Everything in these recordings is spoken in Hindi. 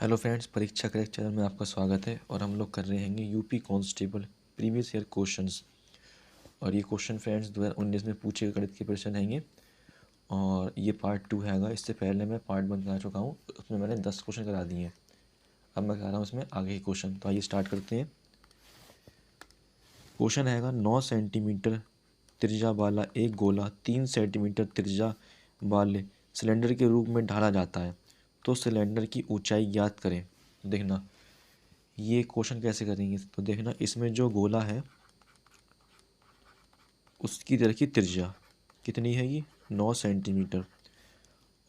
हेलो फ्रेंड्स, परीक्षा करेक्ट चैनल में आपका स्वागत है। और हम लोग कर रहे हैं UP constable previous year questions. और ये क्वेश्चन फ्रेंड्स 2019 में पूछे गए गणित के प्रश्न रहेंगे। और ये पार्ट 2 हैगा। इससे पहले मैं पार्ट 1 करा चुका हूँ, उसमें मैंने 10 क्वेश्चन करा दिए हैं। अब मैं करा रहा हूँ उसमें आगे के क्वेश्चन। तो आइए स्टार्ट करते हैं। क्वेश्चन हैगा 9 सेंटीमीटर त्रिज्या वाला एक गोला 3 सेंटीमीटर त्रिज्या वाले सिलेंडर के रूप में ढाला जाता है, तो सिलेंडर की ऊंचाई ज्ञात करें। देखना ये क्वेश्चन कैसे करेंगे। तो देखना, इसमें जो गोला है उसकी तरह की त्रिज्या कितनी है, ये 9 सेंटीमीटर।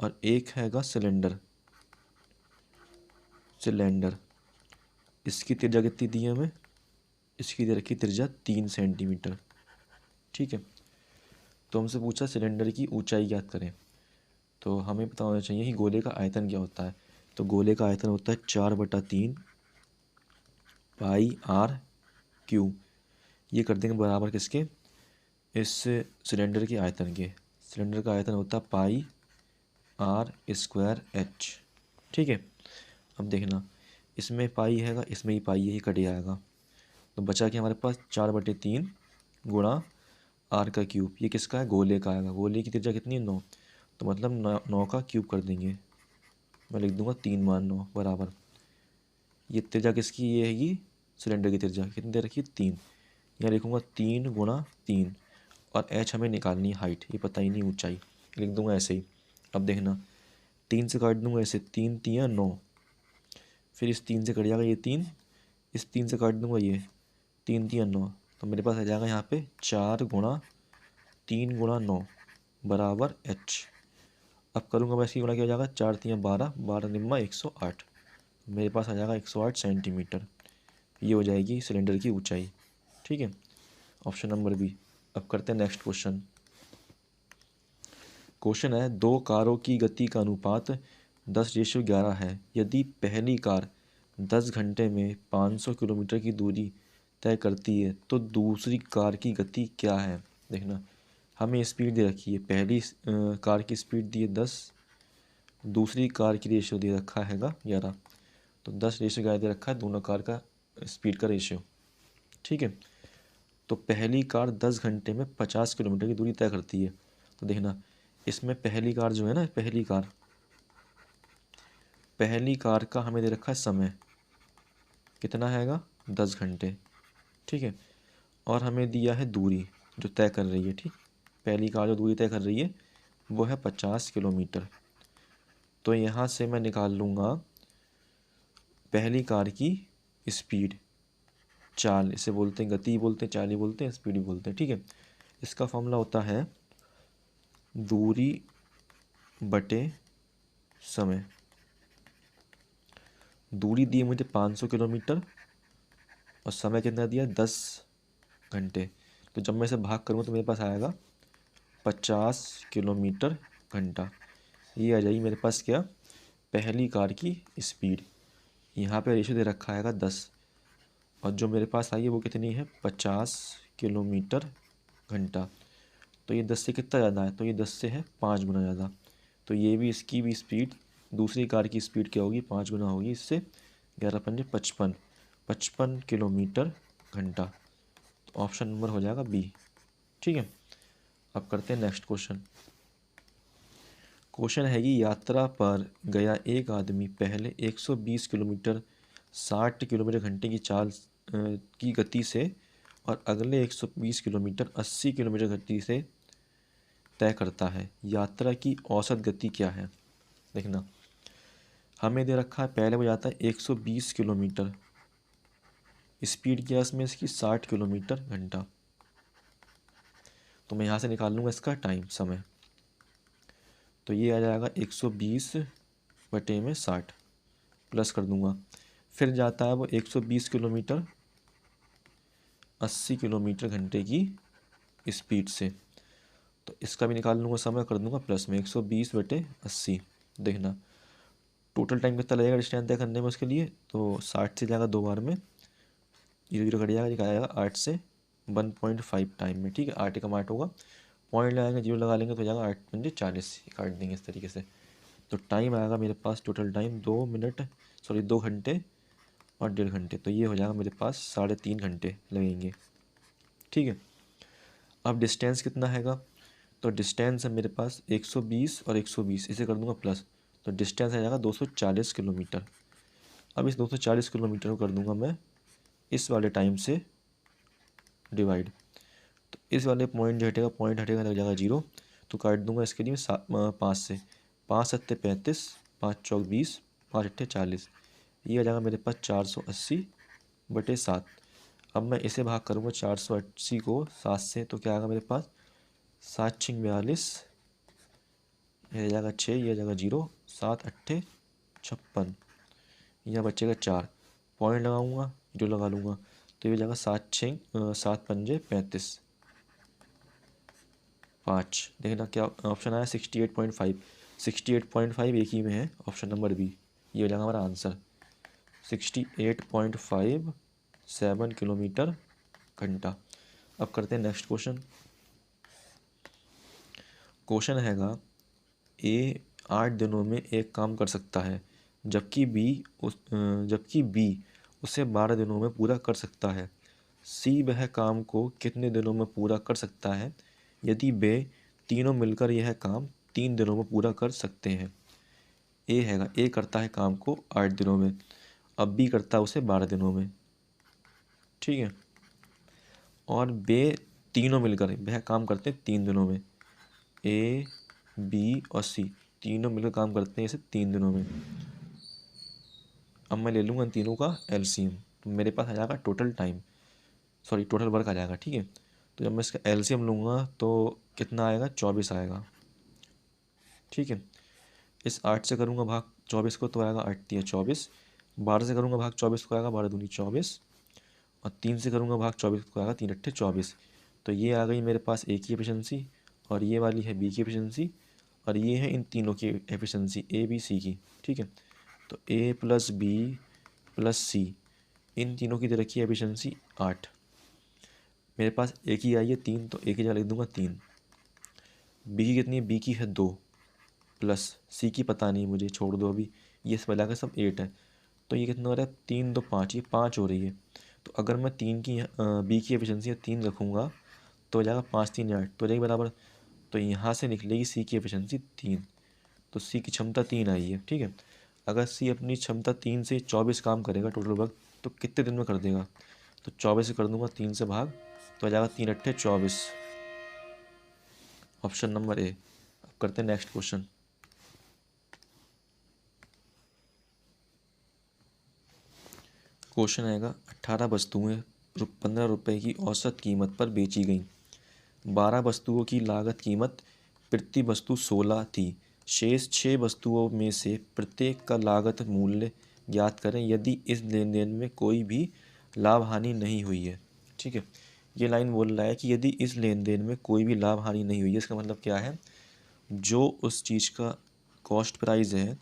और एक हैगा सिलेंडर सिलेंडर इसकी त्रिज्या कितनी दी है हमें, इसकी तरह की त्रिज्या 3 सेंटीमीटर। ठीक है। तो हमसे पूछा सिलेंडर की ऊंचाई ज्ञात करें। तो हमें पता होना चाहिए कि गोले का आयतन क्या होता है। तो गोले का आयतन होता है 4/3 पाई आर क्यू। ये कर देंगे बराबर किसके, इस सिलेंडर के आयतन के। सिलेंडर का आयतन होता है पाई आर स्क्वायर एच। ठीक है। अब देखना, इसमें पाई हैगा, इसमें ही पाई है, ये कट जाएगा। तो बचा कि हमारे पास 4/3 गुणा आर का क्यूब। ये किसका है, गोले का आएगा। गोले की त्रिज्या कितनी है, 9। तो मतलब 9 का क्यूब कर देंगे। मैं लिख दूंगा 3 मान 9 बराबर। ये त्रिज्या किसकी, ये हैगी सिलेंडर की त्रिज्या। कितनी दे रखी है, 3। यहाँ लिखूंगा 3 × 3। और एच हमें निकालनी है, हाइट, ये पता ही नहीं, ऊंचाई लिख दूंगा ऐसे ही। अब देखना, 3 से काट दूंगा ऐसे, 3 × 3 = 9। फिर इस 3 से कट जाएगा ये 3, इस 3 से काट दूंगा ये 3 × 3 = 9। तो मेरे पास आ जाएगा यहाँ पे 4 × 3 × 9 बराबर एच। अब करूँगा मैं इसकी गुणा, क्या हो जाएगा, 4 × 3 = 12, 12 निम्मा 108। मेरे पास आ जाएगा 108 सेंटीमीटर। ये हो जाएगी सिलेंडर की ऊंचाई। ठीक है, ऑप्शन नंबर बी। अब करते हैं नेक्स्ट क्वेश्चन। क्वेश्चन है, दो कारों की गति का अनुपात 10:11 है। यदि पहली कार 10 घंटे में 500 किलोमीटर की दूरी तय करती है, तो दूसरी कार की गति क्या है। देखना, हमें स्पीड दे रखी है। पहली कार की स्पीड दी है 10, दूसरी कार की रेशियो दे रखा हैगा 11। तो 10:11 दे रखा है दोनों कार का स्पीड का रेशियो। ठीक है। तो पहली कार 10 घंटे में 50 किलोमीटर की दूरी तय करती है। तो देखना, इसमें पहली कार जो है ना, पहली कार का हमें दे रखा है समय कितना हैगा, 10 घंटे। ठीक है। और हमें दिया है दूरी जो तय कर रही है। ठीक, पहली कार जो दूरी तय कर रही है वो है 50 किलोमीटर। तो यहाँ से मैं निकाल लूँगा पहली कार की स्पीड, चाल। इसे बोलते हैं गति, बोलते हैं चाल ही बोलते हैं, स्पीड भी बोलते हैं। ठीक है। इसका फॉर्मूला होता है दूरी बटे समय। दूरी दी है मुझे 500 किलोमीटर और समय कितना दिया, 10 घंटे। तो जब मैं इसे भाग करूँगा तो मेरे पास आएगा 50 किलोमीटर घंटा। ये आ जाएगी मेरे पास क्या, पहली कार की स्पीड। यहाँ पे रेशियो दे रखा हैगा 10, और जो मेरे पास आई है वो कितनी है, 50 किलोमीटर घंटा। तो ये 10 से कितना ज़्यादा है, तो ये 10 से है 5 गुना ज़्यादा। तो ये भी, इसकी भी स्पीड, दूसरी कार की स्पीड क्या होगी, 5 गुना होगी इससे। 11 × 5 = 55, 55 किलोमीटर घंटा। तो ऑप्शन नंबर हो जाएगा बी। ठीक है। अब करते हैं नेक्स्ट क्वेश्चन। क्वेश्चन है कि यात्रा पर गया एक आदमी पहले 120 किलोमीटर 60 किलोमीटर घंटे की चाल की गति से और अगले 120 किलोमीटर 80 किलोमीटर गति से तय करता है। यात्रा की औसत गति क्या है। देखना, हमें दे रखा है पहले वो जाता है 120 किलोमीटर, स्पीड क्या है इसमें इसकी 60 किलोमीटर घंटा। तो मैं यहाँ से निकाल लूँगा इसका टाइम, समय। तो ये आ जाएगा 120/60 प्लस कर दूँगा। फिर जाता है वो 120 किलोमीटर 80 किलोमीटर घंटे की स्पीड से। तो इसका भी निकाल लूँगा, समय कर दूँगा प्लस में 120/80। देखना टोटल टाइम कितना लगेगा डिस्टेंस तय करने में उसके लिए। तो 60 से जाएगा 2 बार में, 0 कट जाएगा, निकाल आएगा 8 से 1.5 टाइम में। ठीक है, 8 का 8 होगा, पॉइंट लगाएंगे, 0 लगा लेंगे तो हो जाएगा 8 × 5 = 40, काट देंगे इस तरीके से। तो टाइम आएगा मेरे पास, टोटल टाइम 2 घंटे और 1.5 घंटे। तो ये हो जाएगा मेरे पास 3.5 घंटे लगेंगे। ठीक है, अब डिस्टेंस कितना हैगा, तो डिस्टेंस है मेरे पास 120 और 120, इसे कर दूंगा प्लस, तो डिस्टेंस आ जाएगा 240 किलोमीटर। अब इस 240 किलोमीटर को कर दूंगा मैं इस वाले टाइम से डिवाइड, तो इस वाले पॉइंट जो हटेगा, पॉइंट हटेगा लग जाएगा 0, तो काट दूंगा इसके लिए 5 से, 5 सत्ते 35, 5 चौक 20, 5 अट्ठे 40, ये आ जाएगा मेरे पास 480/7। अब मैं इसे भाग करूँगा 480 को 7 से, तो क्या आएगा मेरे पास 7 छिंग 42, यह जाएगा 6, यह जाएगा 0, 7 अट्ठे 56, यह बचेगा 4, पॉइंट लगाऊंगा, जो लगा लूँगा, तो ये जाएगा 7 पंजे 35, 5। देखना क्या ऑप्शन आया, 68.5, 68.5 एक ही में है, ऑप्शन नंबर बी, ये हो जाएगा हमारा आंसर 68.57 किलोमीटर घंटा। अब करते हैं नेक्स्ट क्वेश्चन। क्वेश्चन हैगा ए 8 दिनों में एक काम कर सकता है, जबकि बी उसे 12 दिनों में पूरा कर सकता है। सी वह काम को कितने दिनों में पूरा कर सकता है यदि वे तीनों मिलकर यह काम 3 दिनों में पूरा कर सकते हैं। ए करता है काम को 8 दिनों में, अब बी करता है उसे 12 दिनों में। ठीक है, और वे तीनों मिलकर वह काम करते हैं 3 दिनों में, ए बी और सी तीनों मिलकर काम करते हैं इसे 3 दिनों में। अब मैं ले लूँगा इन तीनों का एलसीएम, तो मेरे पास आ जाएगा टोटल वर्क आ जाएगा। ठीक है, तो जब मैं इसका एलसीएम लूँगा तो कितना आएगा, 24 आएगा। ठीक है, इस 8 से करूँगा भाग 24 को, तो आएगा 8 तिया 24, 12 से करूँगा भाग 24 को आएगा 12 दूनी 24, और 3 से करूँगा भाग 24 को आएगा 3 अट्ठे 24। तो ये आ गई मेरे पास ए की एफिशिएंसी, और ये वाली है बी की एफिशिएंसी, और ये है इन तीनों की एफिशिएंसी ए बी सी की। ठीक है, तो ए प्लस बी प्लस सी इन तीनों की दे रखी है एफिशिएंसी 8, मेरे पास ए की आई है 3, तो ए की जगह लिख दूंगा 3। बी की कितनी है, बी की है 2, प्लस सी की पता नहीं मुझे, छोड़ दो अभी, ये सब मिला कर सब 8 है, तो ये कितना हो रहा है 3 2 5, ये 5 हो रही है। तो अगर मैं बी की एफिशिएंसी 3 रखूँगा तो हो जाएगा 5 3 8, तो हो जाएगी बराबर, तो यहाँ से निकलेगी सी की एफिशिएंसी 3, तो सी की क्षमता 3 आई है। ठीक है, अगर सी अपनी क्षमता 3 से 24 काम करेगा टोटल वर्क, तो कितने दिन में कर देगा, तो 24 से कर दूंगा 3 से भाग, तो आ जाएगा 3 अट्ठे 24, ऑप्शन नंबर ए। अब करते हैं नेक्स्ट क्वेश्चन। क्वेश्चन आएगा 18 वस्तुएं 15 रुपये की औसत कीमत पर बेची गईं, 12 वस्तुओं की लागत कीमत प्रति वस्तु 16 थी, शेष 6 वस्तुओं में से प्रत्येक का लागत मूल्य ज्ञात करें यदि इस लेन देन में कोई भी लाभ हानि नहीं हुई है। ठीक है, ये लाइन बोल रहा है कि यदि इस लेन देन में कोई भी लाभ हानि नहीं हुई है, इसका मतलब क्या है, जो उस चीज़ का कॉस्ट प्राइस है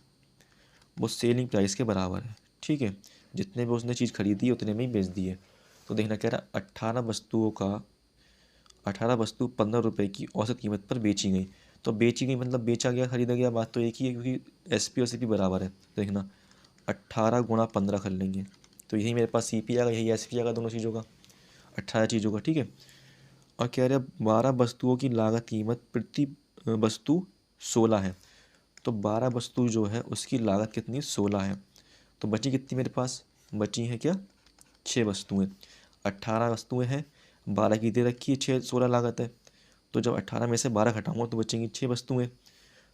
वो सेलिंग प्राइस के बराबर है। ठीक है, जितने भी उसने चीज़ खरीदी है उतने में ही बेच दी है। तो देखना कह रहा 18 वस्तु 15 रुपये की औसत कीमत पर बेची गई, तो बेची गई मतलब बेचा गया खरीदा गया, बात तो एक ही है, क्योंकि एसपी और सीपी बराबर है। देखना 18 गुणा 15 कर लेंगे, तो यही मेरे पास सीपी आएगा, यही एसपी आएगा, दोनों चीज़ों का 18 चीज़ों का। ठीक है, और कह रहे 12 वस्तुओं की लागत कीमत प्रति वस्तु 16 है, तो 12 वस्तु जो है उसकी लागत कितनी 16 है, तो बची कितनी मेरे पास, बची है क्या 6 वस्तुएं। 18 वस्तुएं हैं, 12 की दे रखी है, 16 लागत है, तो जब 18 में से 12 घटाऊंगा तो बचेंगी 6 वस्तुएं,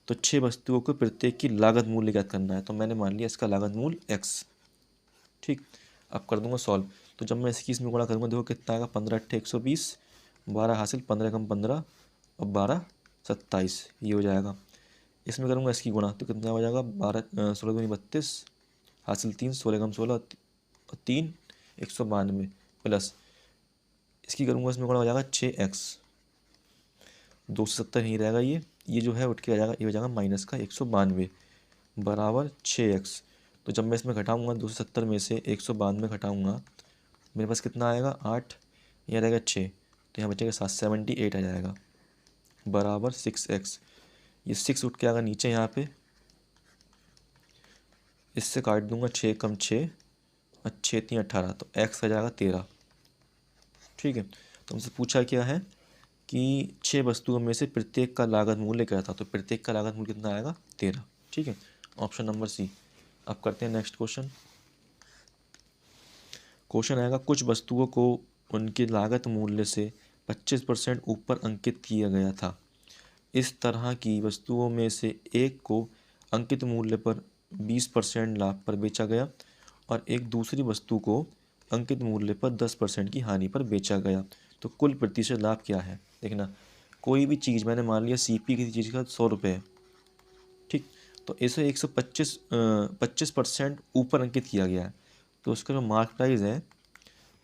तो 6 वस्तुओं को प्रत्येक की लागत मूल्य ज्ञात करना है, तो मैंने मान लिया इसका लागत मूल्य x। ठीक, अब कर दूंगा सॉल्व, तो जब मैं इसकी इसमें गुणा करूँगा देखो कितना आएगा, 15 अट्ठे 120, 12 हासिल 15 कम 15 और 12 27, ये हो जाएगा। इसमें करूँगा इसकी गुणा तो कितना हो जाएगा, 16 दूनी 32 हासिल 3, 16 कम 16 और 3 192, प्लस इसकी करूँगा इसमें गुणा हो जाएगा 6x, 270 नहीं रहेगा, ये जो है उठ के आ जाएगा, ये हो जाएगा माइनस का 192 बराबर 6x। तो जब मैं इसमें घटाऊँगा 270 में से 192 घटाऊँगा, मेरे पास कितना आएगा 8, यहाँ रहेगा 6, तो यहाँ बचेगा 78 आ जाएगा बराबर 6x। ये 6 उठ के आएगा नीचे यहाँ पे, इससे काट दूंगा 6 कम 6 और 6 3 18, तो x आ जाएगा 13। ठीक है, तो हमसे पूछा क्या है कि 6 वस्तुओं में से प्रत्येक का लागत मूल्य क्या था, तो प्रत्येक का लागत मूल्य कितना आएगा 13। ठीक है, ऑप्शन नंबर सी। अब करते हैं नेक्स्ट क्वेश्चन। क्वेश्चन आएगा कुछ वस्तुओं को उनके लागत मूल्य से 25% ऊपर अंकित किया गया था। इस तरह की वस्तुओं में से एक को अंकित मूल्य पर 20% लाभ पर बेचा गया और एक दूसरी वस्तु को अंकित मूल्य पर 10% की हानि पर बेचा गया, तो कुल प्रतिशत लाभ क्या है। देखना, कोई भी चीज़, मैंने मान लिया सीपी किसी चीज़ का 100 रुपये है, ठीक, तो इसे 25% ऊपर अंकित किया गया है, तो उसका जो मार्क प्राइस है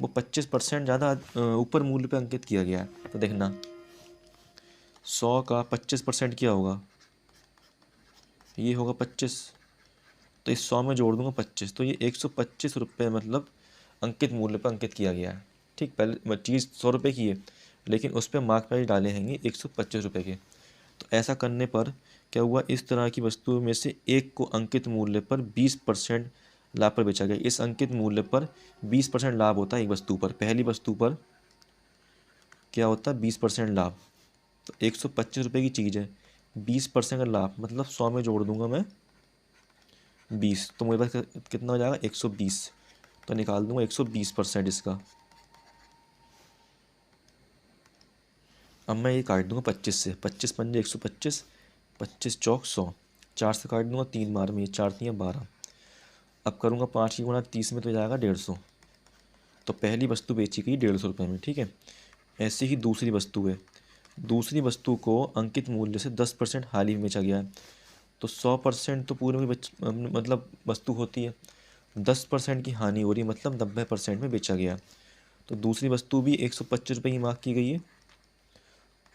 वो 25% ज़्यादा ऊपर मूल्य पे अंकित किया गया है। तो देखना 100 का 25% क्या होगा, ये होगा 25, तो इस 100 में जोड़ दूंगा 25, तो ये 125 रुपये मतलब अंकित मूल्य पर अंकित किया गया है। ठीक, पहले चीज़ 100 रुपये की है लेकिन उस पर मार्क प्राइस डाले हैं 125 रुपये के। तो ऐसा करने पर क्या हुआ, इस तरह की वस्तुओं में से एक को अंकित मूल्य पर 20% लाभ पर बेचा गया। इस अंकित मूल्य पर 20% लाभ होता है एक वस्तु पर, पहली वस्तु पर क्या होता है 20% लाभ। तो 125 रुपये की चीज़ है, 20% का लाभ मतलब 100 में जोड़ दूंगा मैं 20, तो मेरे पास कितना हो जाएगा 120, तो निकाल दूंगा 120% इसका। अब मैं ये काट दूंगा 25 से, 25 पंजे 125, 25 चौक 100, 4 से काट दूंगा 3 बार में, ये 4 3 12। अब करूँगा 5 की गुणा 30 में, तो जाएगा 150। तो पहली वस्तु बेची गई 150 रुपये में। ठीक है, ऐसे ही दूसरी वस्तु है, दूसरी वस्तु को अंकित मूल्य से 10% हानि में बेचा गया है। तो 100% तो पूरे में मतलब वस्तु होती है, 10% की हानि हो रही है मतलब 90% में बेचा गया। तो दूसरी वस्तु भी 125 रुपये की मार्क की गई है,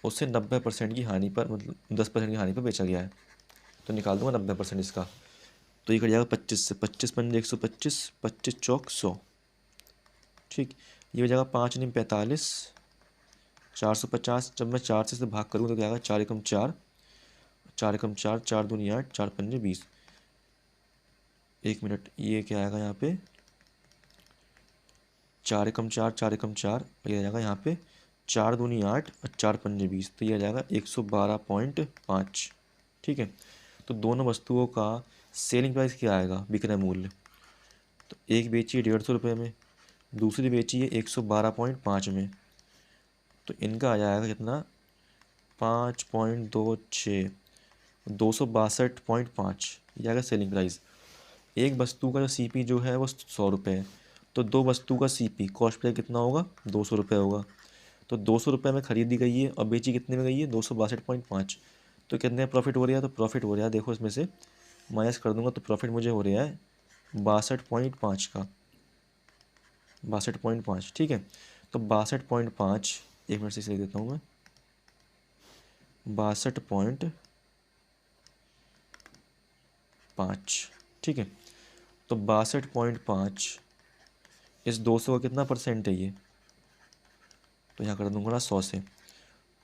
उससे 90% की हानि पर मतलब 10% की हानि पर बेचा गया है, तो निकाल दूंगा 90% इसका। तो ये कट जाएगा 25 से, 25 पंजे 125, 25 चौक 100। ठीक, ये हो जाएगा 5 9 45, 450। जब मैं 4 से भाग करूँ तो क्या आएगा, 4 एकम 4, 4 एकम 4, 4 दूनी 8, 4 पंजे 20। 1 मिनट, ये क्या आएगा यहाँ पे 4 एकम 4, 4 एकम 4, ये आ जाएगा यहाँ पे 4 दूनी 8 और 4 पंजे 20, तो ये आ जाएगा 112.5। ठीक है, तो दोनों वस्तुओं का सेलिंग प्राइस क्या आएगा, विक्रय मूल्य। तो एक बेची है 150 रुपये में, दूसरी बेची है 112.5 में, तो इनका आ जाएगा कितना 5.26, 262.5 ये आएगा सेलिंग प्राइस। एक वस्तु का जो सीपी जो है वो 100 रुपये है, तो दो वस्तु का सीपी कॉस्ट प्राइस कितना होगा 200 रुपये होगा। तो 200 रुपये में खरीदी गई है और बेची कितने में गई है 262.5, तो कितने प्रॉफिट हो रहा है, तो प्रॉफिट हो रहा है, देखो इसमें से माइनस कर दूंगा तो प्रॉफिट मुझे हो रहा है 62.5 का, 62.5। ठीक है, तो 62.5, 1 मिनट से इसे लिख देता हूँ मैं, 62.5। ठीक है, तो 62.5 इस 200 का कितना परसेंट है ये, तो यहाँ कर दूंगा ना 100 से,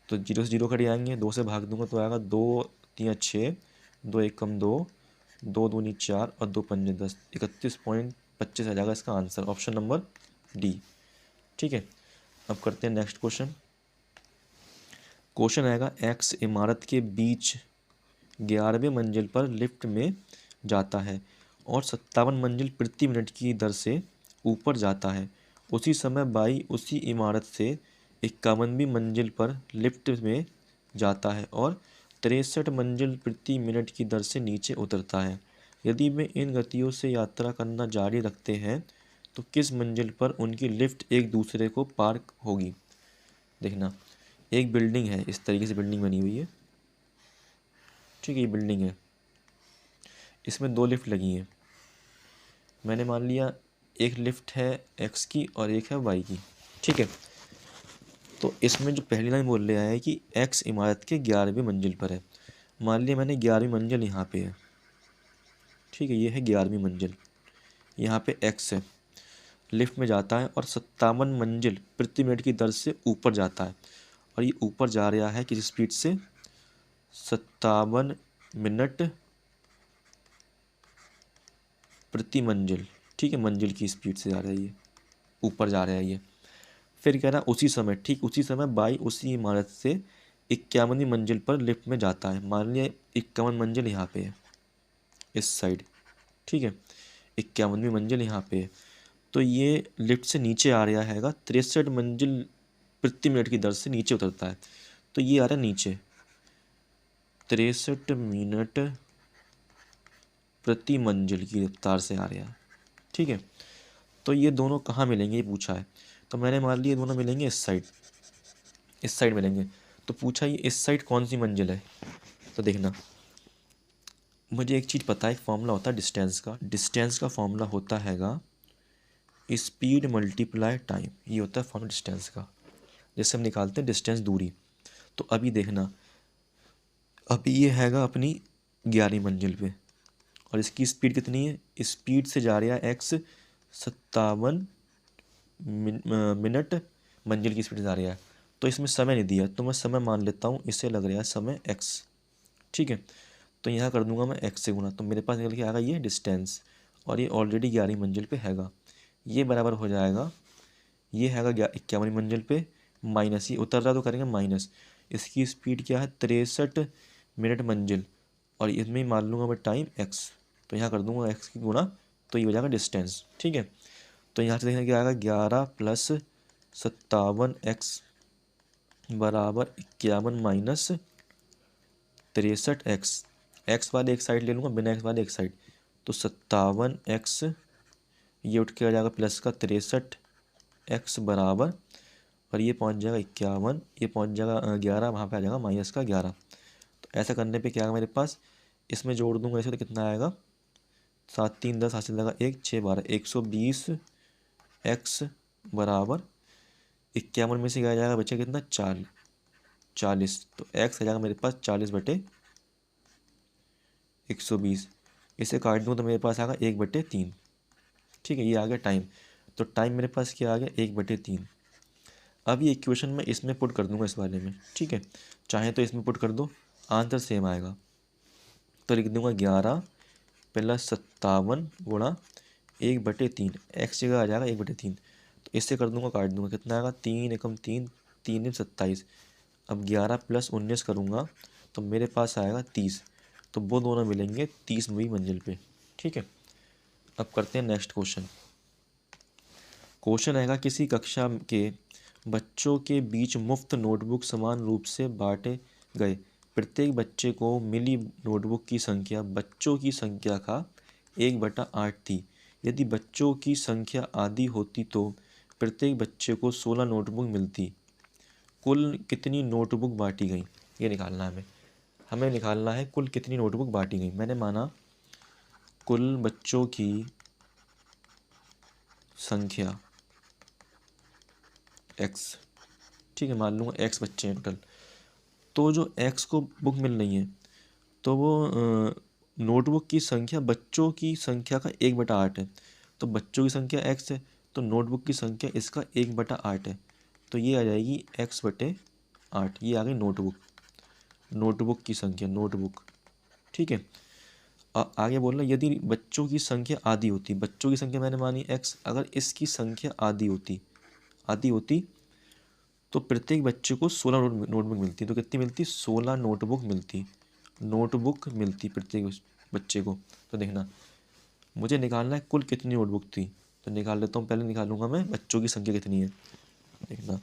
तो 0 से 0 कट आएंगे, 2 से भाग दूंगा तो आएगा 2 3 6, 2 1 कम 2, 2 दूनी 4 और 2 पंजे 10, 31.25 आ जाएगा इसका आंसर, ऑप्शन नंबर डी। ठीक है, अब करते हैं नेक्स्ट क्वेश्चन। क्वेश्चन आएगा एक्स इमारत के बीच 11वें मंजिल पर लिफ्ट में जाता है और 57 मंजिल प्रति मिनट की दर से ऊपर जाता है। उसी समय बाई उसी इमारत से 51वीं मंजिल पर लिफ्ट में जाता है और 63 मंजिल प्रति मिनट की दर से नीचे उतरता है। यदि वे इन गतियों से यात्रा करना जारी रखते हैं तो किस मंजिल पर उनकी लिफ्ट एक दूसरे को पार होगी। देखना, एक बिल्डिंग है, इस तरीके से बिल्डिंग बनी हुई है। ठीक है, ये बिल्डिंग है, इसमें 2 लिफ्ट लगी हैं। मैंने मान लिया एक लिफ्ट है एक्स की और एक है वाई की। ठीक है, तो इसमें जो पहली लाइन बोल रहा है कि एक्स इमारत के 11वीं मंजिल पर है। मान लिया मैंने 11वीं मंजिल यहाँ पे है। ठीक है, ये है 11वीं मंजिल, यहाँ पे एक्स है, लिफ्ट में जाता है और 57 मंजिल प्रति मिनट की दर से ऊपर जाता है और ये ऊपर जा रहा है किस स्पीड से 57 मिनट प्रति मंजिल, ठीक है, मंजिल की स्पीड से जा रहा है ये, ऊपर जा रहा है ये। फिर कह रहा है उसी समय, ठीक उसी समय बाई उसी इमारत से 51वीं मंजिल पर लिफ्ट में जाता है। मान लिया 51 मंजिल यहाँ पे है इस साइड, ठीक है, 51वीं मंजिल यहाँ पे है, तो ये लिफ्ट से नीचे आ रहा हैगा 63 मंजिल प्रति मिनट की दर से नीचे उतरता है। तो ये आ रहा है नीचे 63 मिनट प्रति मंजिल की रफ्तार से आ रहा है, ठीक है। तो ये दोनों कहाँ मिलेंगे ये पूछा है, तो मैंने मान लिया दोनों मिलेंगे इस साइड मिलेंगे। तो पूछा ये इस साइड कौन सी मंजिल है, तो देखना मुझे एक चीज़ पता है, एक फॉर्मूला होता है डिस्टेंस का फॉर्मूला होता हैगा स्पीड मल्टीप्लाई टाइम, ये होता है फॉर्मूला डिस्टेंस का, जैसे हम निकालते हैं डिस्टेंस दूरी। तो अभी देखना, अभी ये हैगा अपनी 11वीं मंजिल पे और इसकी स्पीड कितनी है, स्पीड से जा रहा है एक्स 57 मिनट मंजिल की स्पीड से जा रहा है। तो इसमें समय नहीं दिया तो मैं समय मान लेता हूँ, इसे लग रहा है समय एक्स, ठीक है। तो यहाँ कर दूंगा मैं एक्स से गुना, तो मेरे पास निकल के आएगा ये डिस्टेंस, और ये ऑलरेडी 11वीं मंजिल पे हैगा, ये बराबर हो जाएगा, ये हैगा 51वीं मंजिल पे माइनस, ये उतर रहा तो करेंगे माइनस, इसकी स्पीड क्या है 63 मिनट मंजिल, और इसमें ही मान लूँगा मैं टाइम एक्स, तो यहाँ कर दूंगा एक्स की गुना, तो ये हो जाएगा डिस्टेंस, ठीक है। तो यहाँ से देखने क्या आएगा 11 प्लस 57 एक्स बराबर 51 माइनस 63 एक्स, एक्स वाले एक साइड ले लूँगा, बिना एक्स वाले एक साइड, तो 57 एक्स, ये उठ के आ जाएगा प्लस का 63 एक्स बराबर, और ये पहुंच जाएगा 51, ये पहुंच जाएगा 11, वहाँ पे आ जाएगा माइनस का 11। तो ऐसा करने पे क्या आएगा मेरे पास, इसमें जोड़ दूंगा ऐसे तो कितना आएगा 7 3 10 हासिल लगा 1 6 12 120 एक्स बराबर 51 में से क्या आ जाएगा बच्चे कितना 40, तो एक्स आ जाएगा मेरे पास 40/120, इसे काट दूँ तो मेरे पास आएगा 1/3, ठीक है। ये आ गया टाइम, तो टाइम मेरे पास क्या आ गया 1/3। अब ये इक्वेशन मैं इसमें पुट कर दूंगा इस वाले में, ठीक है, चाहे तो इसमें पुट कर दो, आंसर सेम आएगा। तो लिख दूंगा 11 प्लस 57 गुणा 1/3, एक्स जगह आ जाएगा 1/3, तो इससे कर दूंगा काट दूंगा, कितना आएगा 3 एकम 3 3 27। अब 11 प्लस 19 करूँगा तो मेरे पास आएगा 30, तो वो दोनों मिलेंगे 30वीं मंजिल पे, ठीक है। अब करते हैं नेक्स्ट क्वेश्चन। क्वेश्चन आएगा किसी कक्षा के बच्चों के बीच मुफ्त नोटबुक समान रूप से बांटे गए, प्रत्येक बच्चे को मिली नोटबुक की संख्या बच्चों की संख्या का 1/8 थी। यदि बच्चों की संख्या आधी होती तो प्रत्येक बच्चे को 16 नोटबुक मिलती, कुल कितनी नोटबुक बांटी गई, ये निकालना है हमें निकालना है कुल कितनी नोटबुक बांटी गई। मैंने माना कुल बच्चों की संख्या एक्स, ठीक है, मान लूँगा एक्स बच्चे हैं टोटल, तो जो एक्स को बुक मिल रही है तो वो नोटबुक की संख्या बच्चों की संख्या का 1/8 है, तो बच्चों की संख्या एक्स है तो नोटबुक की संख्या इसका 1/8 है, तो ये आ जाएगी x/8, ये आ गई नोटबुक की संख्या नोटबुक, ठीक है। आगे बोल रहा यदि बच्चों की संख्या आधी होती, बच्चों की संख्या मैंने मानी x, अगर इसकी संख्या आधी होती तो प्रत्येक बच्चे को 16 नोटबुक मिलती, तो कितनी मिलती 16 नोटबुक मिलती प्रत्येक बच्चे को। तो देखना मुझे निकालना है कुल कितनी नोटबुक थी, तो निकाल लेता हूँ, पहले निकालूंगा मैं बच्चों की संख्या कितनी है। देखना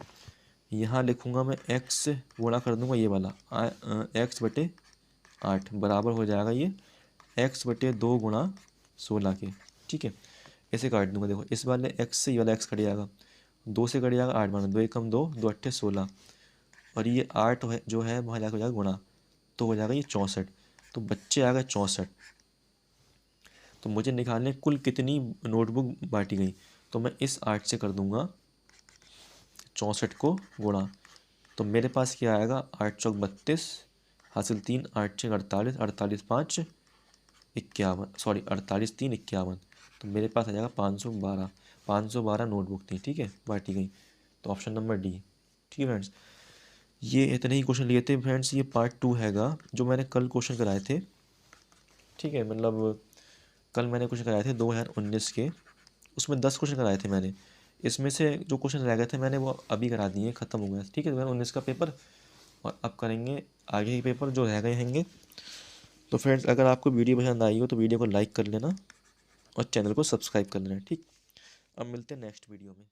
यहाँ लिखूँगा मैं x गुणा कर दूंगा ये वाला x/8 बराबर हो जाएगा ये x/2 गुणा 16 के, ठीक है। ऐसे काट दूंगा, देखो इस वाले x से ये वाला x कट जाएगा, 2 से कट जाएगा 8 माना 2 एकम 2 2 अट्ठे 16, और ये 8 है जो है वहाँ जाकर हो जाएगा गुणा, तो हो जाएगा ये 64, तो बच्चे आ गए 64। तो मुझे निकालने कुल कितनी नोटबुक बांटी गई, तो मैं इस 8 से कर दूंगा 64 को गुणा, तो मेरे पास क्या आएगा 8 चौक 32 हासिल 3 8 6 48 48 5 51, सॉरी 48 3 51, तो मेरे पास आ जाएगा 512 नोटबुक थी, ठीक है, बांटी गई, तो ऑप्शन नंबर डी, ठीक है फ्रेंड्स। ये इतने ही क्वेश्चन लिए थे फ्रेंड्स, ये पार्ट 2 हैगा जो मैंने कल क्वेश्चन कराए थे, ठीक है, मतलब कल मैंने क्वेश्चन कराए थे 2019 के, उसमें 10 क्वेश्चन कराए थे मैंने। इसमें से जो क्वेश्चन रह गए थे मैंने वो अभी करा दिए, ख़त्म हो गया। ठीक है, 2019 का पेपर, और अब करेंगे आगे के पेपर जो रह गए होंगे। तो फ्रेंड्स, अगर आपको वीडियो पसंद आई हो तो वीडियो को लाइक कर लेना और चैनल को सब्सक्राइब कर लेना। ठीक, अब मिलते हैं नेक्स्ट वीडियो में।